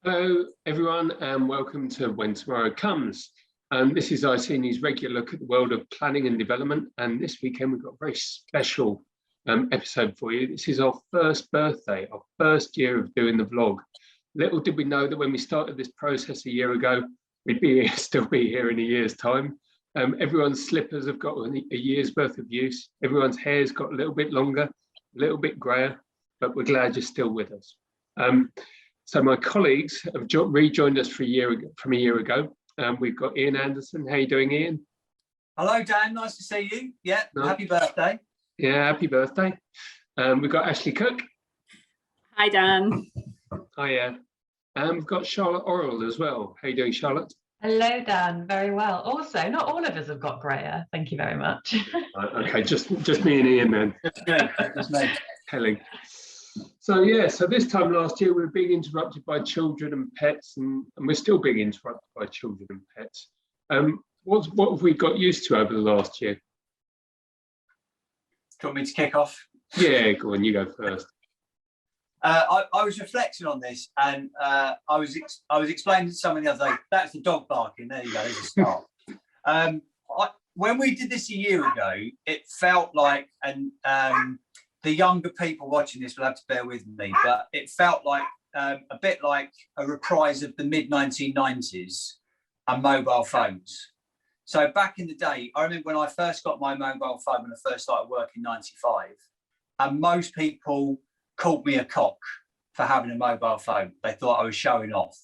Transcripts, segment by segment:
Hello, everyone, and welcome to When Tomorrow Comes. This is ICNU's regular look at the world of planning and development, and this weekend we've got a very special episode for you. This is our first birthday, our first year of doing the vlog. Little did we know that when we started this process a year ago, we'd still be here in a year's time. Everyone's slippers have got a year's worth of use. Everyone's hair's got a little bit longer, a little bit grayer, but we're glad you're still with us. So my colleagues have rejoined us from a year ago. We've got Ian Anderson. How are you doing, Ian? Hello, Dan. Nice to see you. Yeah, happy birthday. Yeah, happy birthday. We've got Ashleigh Cook. Hi, Dan. Hiya. We've got Charlotte Orrell as well. How are you doing, Charlotte? Hello, Dan. Very well. Also, not all of us have got grayer. Thank you very much. Okay, just me and Ian then. Just me. Kelly. So yeah, so this time last year we were being interrupted by children and pets, and we're still being interrupted by children and pets. What have we got used to over the last year? Do you want me to kick off? Yeah, go on, you go first. I was reflecting on this, and I was explaining to someone the other day. That's the dog barking. There you go. There's a start. When we did this a year ago, it felt like, and the younger people watching this will have to bear with me, but it felt like a bit like a reprise of the mid-1990s and mobile phones. So back in the day, I remember when I first got my mobile phone when I first started work in '95, and most people called me a cock for having a mobile phone. They thought I was showing off.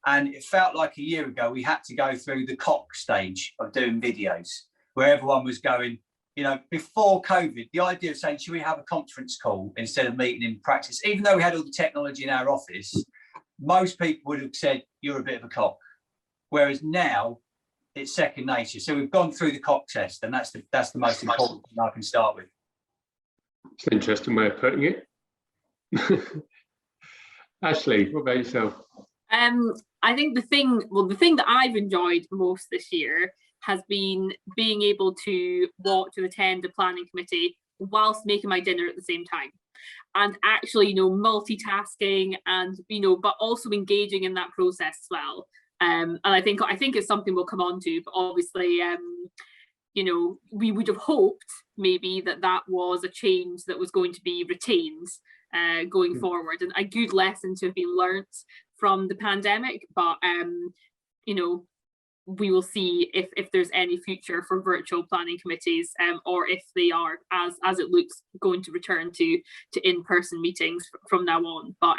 And it felt like a year ago, we had to go through the cock stage of doing videos where everyone was going, you know, before COVID, the idea of saying, should we have a conference call instead of meeting in practice? Even though we had all the technology in our office, most people would have said, you're a bit of a cock. Whereas now it's second nature. So we've gone through the cock test, and that's the most important thing I can start with. It's an interesting way of putting it. Ashleigh, what about yourself? I think the thing that I've enjoyed most this year has been being able to watch and attend a planning committee whilst making my dinner at the same time, and actually, multitasking and but also engaging in that process as well. And I think it's something we'll come on to, but obviously, we would have hoped maybe that was a change that was going to be retained going forward, and a good lesson to have been learnt from the pandemic. But we will see if there's any future for virtual planning committees, or if they are, as it looks, going to return to in-person meetings from now on. But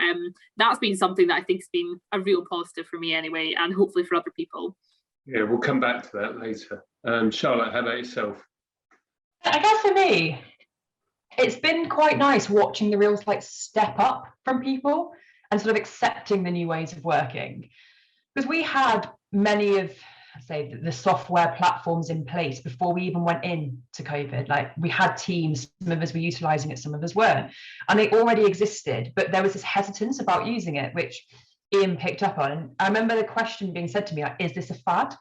that's been something that I think has been a real positive for me anyway, and hopefully for other people. Yeah, we'll come back to that later. Charlotte, how about yourself? I guess for me, it's been quite nice watching the real step up from people and sort of accepting the new ways of working. Because we had many of, say, the software platforms in place before we even went into COVID. Like, we had Teams, some of us were utilising it, some of us weren't. And they already existed, but there was this hesitance about using it, which Ian picked up on. And I remember the question being said to me, like, is this a fad?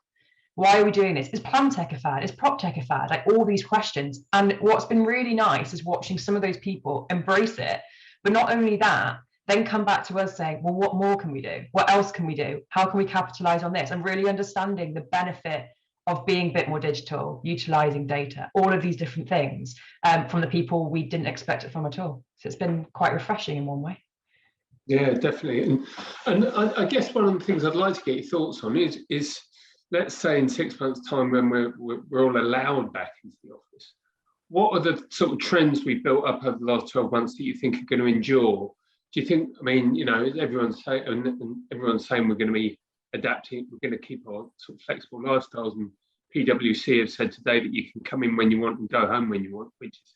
Why are we doing this? Is plan tech a fad? Is prop tech a fad? Like, all these questions. And what's been really nice is watching some of those people embrace it. But not only that, then come back to us saying, well, what more can we do? What else can we do? How can we capitalize on this? And really understanding the benefit of being a bit more digital, utilizing data, all of these different things from the people we didn't expect it from at all. So it's been quite refreshing in one way. Yeah, definitely. And I guess one of the things I'd like to get your thoughts on is let's say in 6 months' time when we're all allowed back into the office, what are the sort of trends we've built up over the last 12 months that you think are going to endure? Do you think, everyone's saying we're going to be adapting, we're going to keep our sort of flexible lifestyles, and PwC have said today that you can come in when you want and go home when you want, which is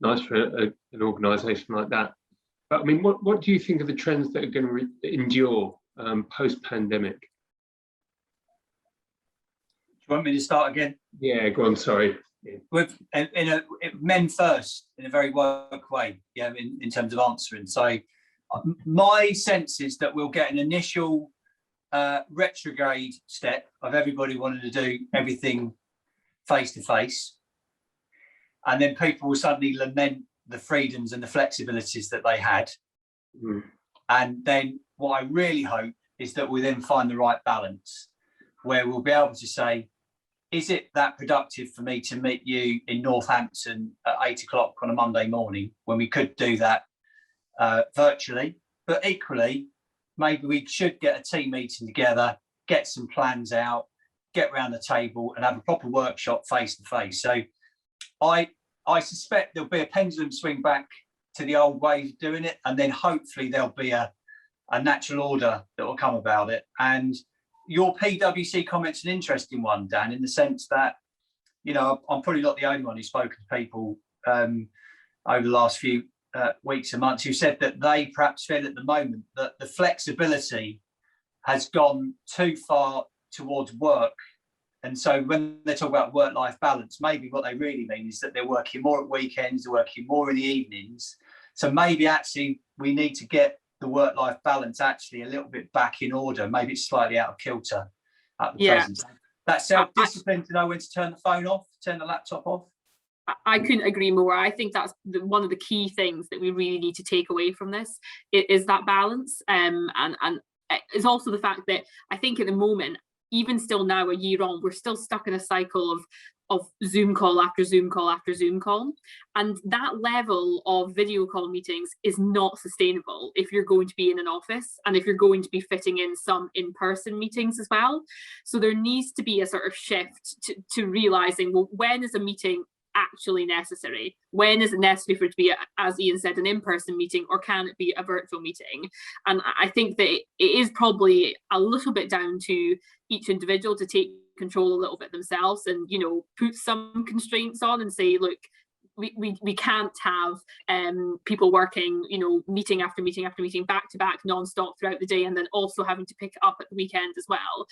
nice for an organisation like that. But what do you think are the trends that are going to endure post-pandemic? Do you want me to start again? Yeah, go on, sorry. Yeah. With men first, in a very woke way, in terms of answering. So my sense is that we'll get an initial retrograde step of everybody wanting to do everything face to face, and then people will suddenly lament the freedoms and the flexibilities that they had. And then what I really hope is that we then find the right balance where we'll be able to say, is it that productive for me to meet you in Northampton at 8 o'clock on a Monday morning when we could do that virtually? But equally, maybe we should get a team meeting together, get some plans out, get around the table and have a proper workshop face to face. So I suspect there'll be a pendulum swing back to the old ways of doing it, and then hopefully there'll be a natural order that will come about it. And your PwC comment's an interesting one, Dan, in the sense that, you know, I'm probably not the only one who's spoken to people over the last few weeks and months who said that they perhaps feel at the moment that the flexibility has gone too far towards work. And so when they talk about work-life balance, maybe what they really mean is that they're working more at weekends, they're working more in the evenings. So maybe actually we need to get the work-life balance actually a little bit back in order. Maybe it's slightly out of kilter at the present time. That self-discipline to know when to turn the phone off, turn the laptop off. I couldn't agree more. I think that's one of the key things that we really need to take away from this is that balance. And it's also the fact that I think at the moment, even still now a year on, we're still stuck in a cycle of Zoom call after Zoom call after Zoom call. And that level of video call meetings is not sustainable if you're going to be in an office and if you're going to be fitting in some in-person meetings as well. So there needs to be a sort of shift to realizing, well, when is a meeting actually necessary? When is it necessary for it to be, as Ian said, an in-person meeting, or can it be a virtual meeting? And I think that it is probably a little bit down to each individual to take control a little bit themselves and, you know, put some constraints on and say, look, we can't have people working, you know, meeting after meeting after meeting back to back non-stop throughout the day, and then also having to pick it up at the weekend as well.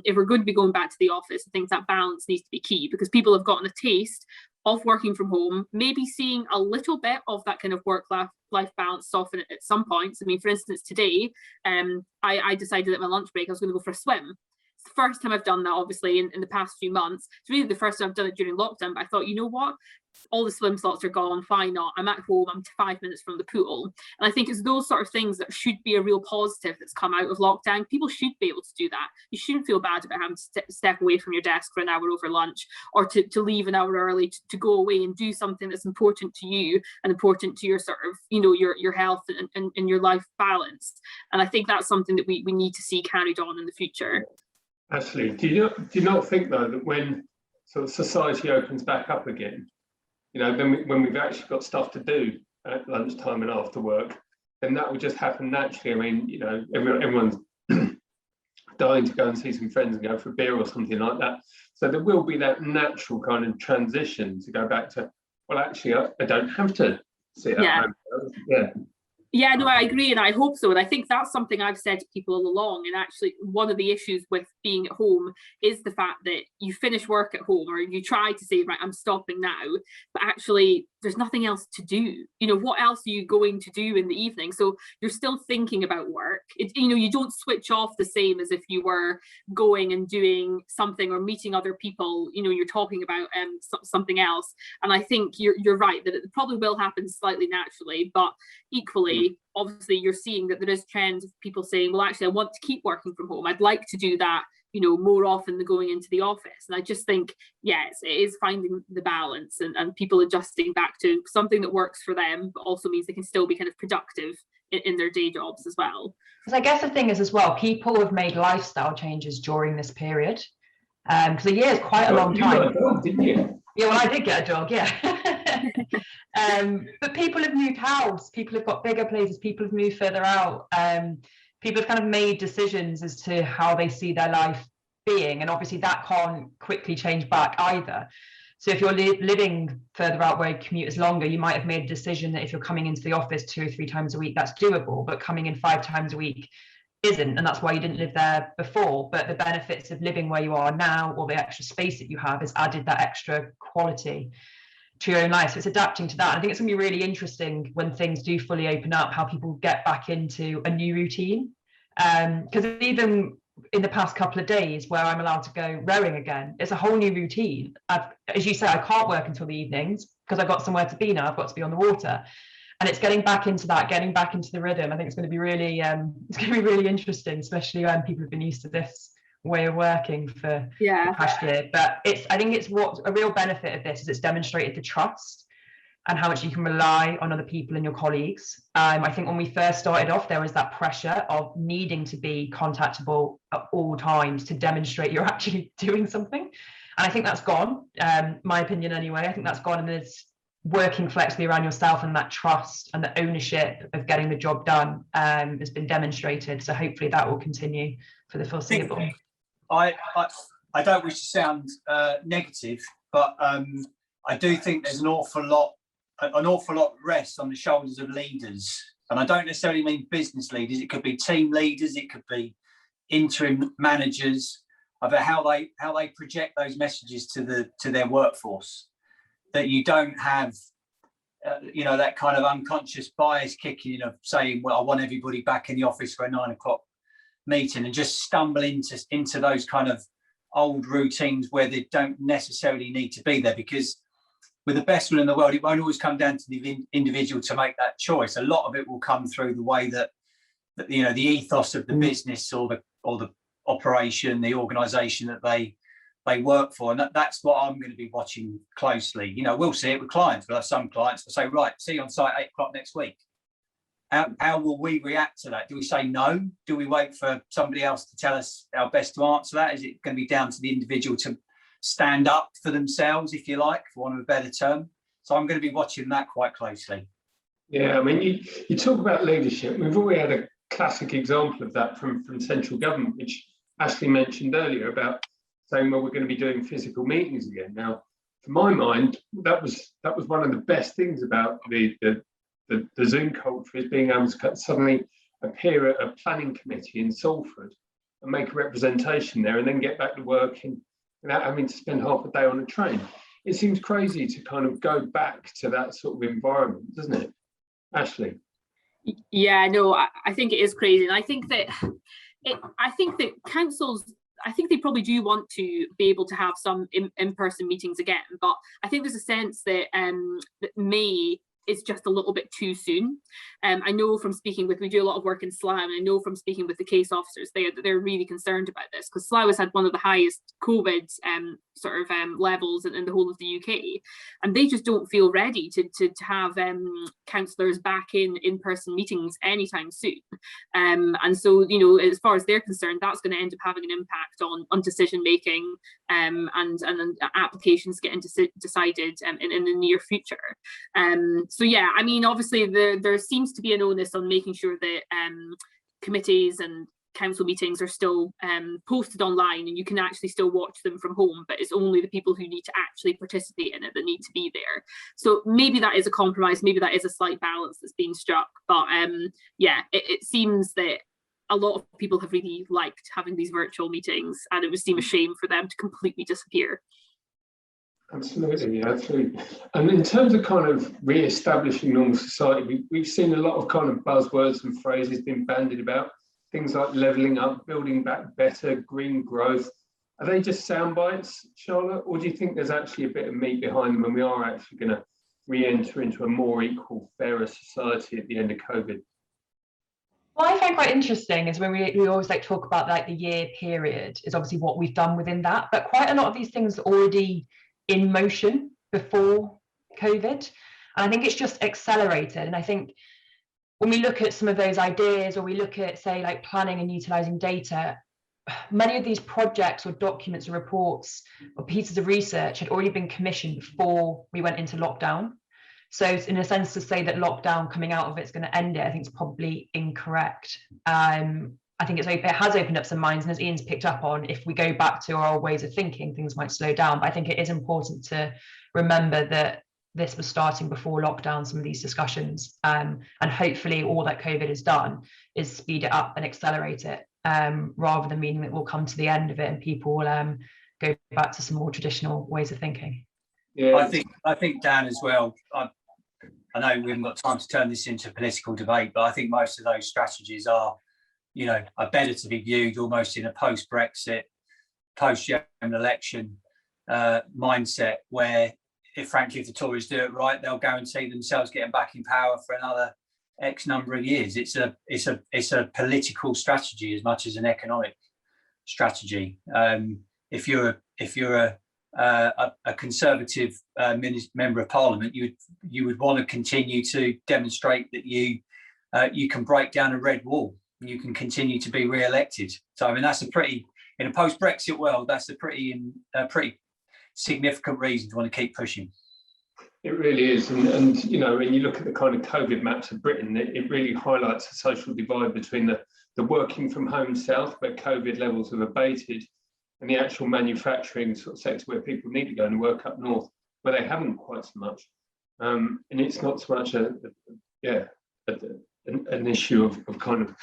If we're going to be going back to the office, I think that balance needs to be key, because people have gotten a taste of working from home, maybe seeing a little bit of that kind of work-life balance soften at some points. I mean, for instance, today, I decided at my lunch break I was going to go for a swim. It's the first time I've done that, obviously, in the past few months. It's really the first time I've done it during lockdown, but I thought, you know what? All the swim slots are gone, why not? I'm at home, I'm 5 minutes from the pool. And I think it's those sort of things that should be a real positive that's come out of lockdown. People should be able to do that. You shouldn't feel bad about having to step away from your desk for an hour over lunch, or to leave an hour early to go away and do something that's important to you and important to your sort of, you know, your health and your life balance. And I think that's something that we need to see carried on in the future. Ashleigh, do you not think though that when sort of society opens back up again, you know, then when we've actually got stuff to do at lunchtime and after work, then that will just happen naturally? I mean, you know, everyone's dying to go and see some friends and go for a beer or something like that. So there will be that natural kind of transition to go back to, well, actually, I don't have to sit at home. Yeah, no, I agree, and I hope so. And I think that's something I've said to people all along. And actually, one of the issues with being at home is the fact that you finish work at home, or you try to say, right, I'm stopping now, but actually there's nothing else to do. You know, what else are you going to do in the evening? So you're still thinking about work. You know, you don't switch off the same as if you were going and doing something or meeting other people. You know, you're talking about something else. And I think you're right that it probably will happen slightly naturally, but equally, obviously you're seeing that there is trends of people saying, well, actually I want to keep working from home, I'd like to do that, you know, more often than going into the office. And I just think, yes, it is finding the balance and people adjusting back to something that works for them, but also means they can still be kind of productive in their day jobs as well. Because I guess the thing is as well, people have made lifestyle changes during this period, because a year is quite a long time. You got a dog, didn't you? Yeah, well, I did get a dog, yeah. But people have moved house, people have got bigger places, people have moved further out. People have kind of made decisions as to how they see their life being, and obviously that can't quickly change back either. So if you're living further out where your commute is longer, you might have made a decision that if you're coming into the office 2 or 3 times a week, that's doable, but coming in 5 times a week isn't, and that's why you didn't live there before. But the benefits of living where you are now, or the extra space that you have, has added that extra quality to your own life. So it's adapting to that. And I think it's going to be really interesting when things do fully open up, how people get back into a new routine. Because even in the past couple of days where I'm allowed to go rowing again, it's a whole new routine. As you say, I can't work until the evenings because I've got somewhere to be now. I've got to be on the water. And it's getting back into the rhythm. I think it's going to be really interesting, especially when people have been used to this way of working for the past year. But I think it's what a real benefit of this is it's demonstrated the trust and how much you can rely on other people and your colleagues. I think when we first started off, there was that pressure of needing to be contactable at all times to demonstrate you're actually doing something. And I think that's gone, my opinion anyway. I think that's gone, and there's working flexibly around yourself, and that trust and the ownership of getting the job done has been demonstrated. So hopefully that will continue for the foreseeable. I don't wish to sound negative, but I do think there's an awful lot rests on the shoulders of leaders, and I don't necessarily mean business leaders. It could be team leaders, it could be interim managers, about how they project those messages to their workforce. That you don't have, that kind of unconscious bias kicking in of saying, well, I want everybody back in the office for a 9 o'clock meeting, and just stumble into those kind of old routines where they don't necessarily need to be there. Because with the best will in the world, it won't always come down to the individual to make that choice. A lot of it will come through the way that the ethos of the business or the operation, the organisation that they work for, and that's what I'm going to be watching closely. We'll see it with clients. We'll have some clients will say, right, see you on site 8 o'clock next week. How will we react to that? Do we say no? Do we wait for somebody else to tell us how best to answer that? Is it going to be down to the individual to stand up for themselves, if you like, for want of a better term? So I'm going to be watching that quite closely. Yeah, I mean, you talk about leadership. We've already had a classic example of that from central government, which Ashleigh mentioned earlier, about saying, well, we're going to be doing physical meetings again. Now, to my mind, that was one of the best things about the Zoom culture, is being able to suddenly appear at a planning committee in Salford and make a representation there, and then get back to work without having to spend half a day on a train. It seems crazy to kind of go back to that sort of environment, doesn't it, Ashleigh? Yeah, no, I think it is crazy, and I think that councils, I think they probably do want to be able to have some in-person meetings again, but I think there's a sense that that May is just a little bit too soon. I know from speaking we do a lot of work in Slough, and I know from speaking with the case officers, they're really concerned about this, because Slough has had one of the highest COVID levels in the whole of the UK, and they just don't feel ready to have councillors back in person meetings anytime soon. And so, as far as they're concerned, that's going to end up having an impact on decision making, and applications getting decided in the near future. So yeah, I mean, obviously there seems to be an onus on making sure that committees and council meetings are still posted online, and you can actually still watch them from home, but it's only the people who need to actually participate in it that need to be there. So maybe that is a compromise, maybe that is a slight balance that's being struck, but it seems that a lot of people have really liked having these virtual meetings, and it would seem a shame for them to completely disappear. Absolutely. And in terms of kind of re-establishing normal society, we've seen a lot of kind of buzzwords and phrases being bandied about, things like levelling up, building back better, green growth. Are they just sound bites, Charlotte, or do you think there's actually a bit of meat behind them, and we are actually going to re-enter into a more equal, fairer society at the end of COVID? What I find quite interesting is when we always talk about the year period is obviously what we've done within that, but quite a lot of these things are already in motion before COVID, and I think it's just accelerated. And I think when we look at some of those ideas, or we look at, say, planning and utilizing data, many of these projects or documents or reports or pieces of research had already been commissioned before we went into lockdown. So in a sense, to say that lockdown coming out of it's going to end it, I think it's probably incorrect. I think it has opened up some minds, and as Ian's picked up on, if we go back to our ways of thinking, things might slow down. But I think it is important to remember that this was starting before lockdown, some of these discussions, and hopefully all that COVID has done is speed it up and accelerate it, rather than meaning that we'll come to the end of it and people will go back to some more traditional ways of thinking. Yeah, I think Dan as well. I know we haven't got time to turn this into a political debate, but I think most of those strategies are better to be viewed almost in a post-Brexit, post-general election mindset, where frankly, if the Tories do it right, they'll guarantee themselves getting back in power for another X number of years. It's a political strategy as much as an economic strategy. If you're a Conservative member of Parliament, you would want to continue to demonstrate that you can break down a red wall. You can continue to be re-elected. So I mean, that's in a post-Brexit world, that's a pretty significant reason to want to keep pushing. It really is, and you know, when you look at the kind of COVID maps of Britain, it really highlights the social divide between the working from home south, where COVID levels have abated, and the actual manufacturing sort of sector where people need to go and work up north, where they haven't quite so much. And it's not so much an issue of kind of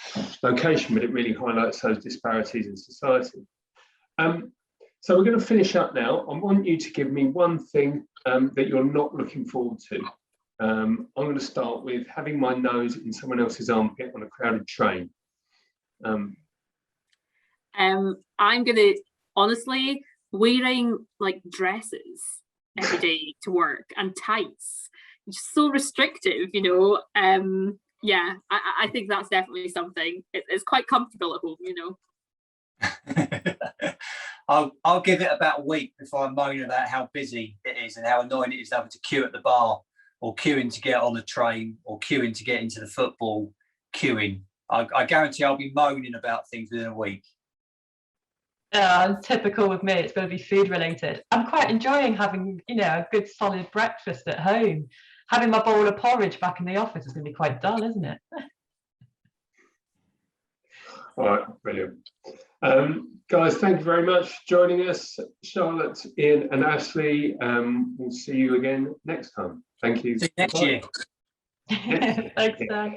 location, but it really highlights those disparities in society. So we're going to finish up now. I want you to give me one thing that you're not looking forward to. I'm going to start with having my nose in someone else's armpit on a crowded train. I'm going to, honestly, wearing like dresses every day to work and tights. It's just so restrictive, you know. Yeah, I think that's definitely something. It's quite comfortable at home, you know. I'll give it about a week before I moan about how busy it is and how annoying it is having to queue at the bar, or queuing to get on a train, or queuing to get into the football, queuing. I guarantee I'll be moaning about things within a week. Typical with me, it's going to be food related. I'm quite enjoying having, you know, a good solid breakfast at home. Having my bowl of porridge back in the office is going to be quite dull, isn't it? All right, brilliant. Guys, thank you very much for joining us. Charlotte, Ian and Ashleigh, we'll see you again next time. Thank you. See you next year. Thanks, Dan.